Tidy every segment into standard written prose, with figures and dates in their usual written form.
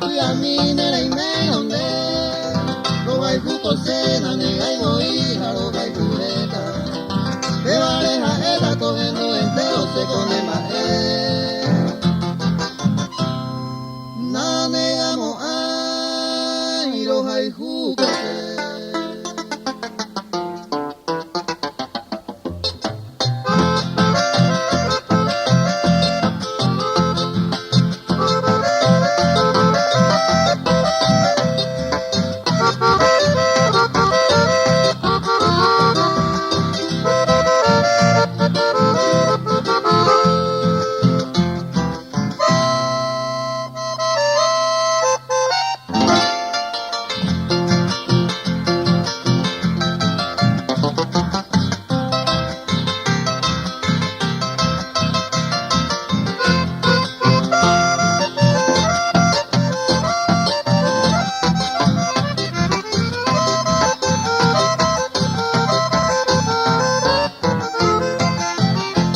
mi nera y me donde lo vai justo se na nega y voy a lo vai pureta que vareja esa cogiendo entero se con el maje na negamos ay los hay justo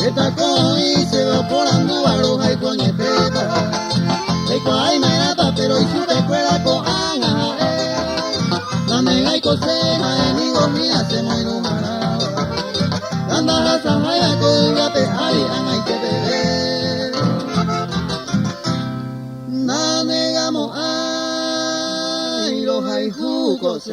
esta coi se va volando a los hay coñeteta de cuay me nata pero y su escuela con anga la nega y cosena en mi gomina se muy enojada anda a sahaya con ya pe ay anga y te bebé na negamos ay los hay jucos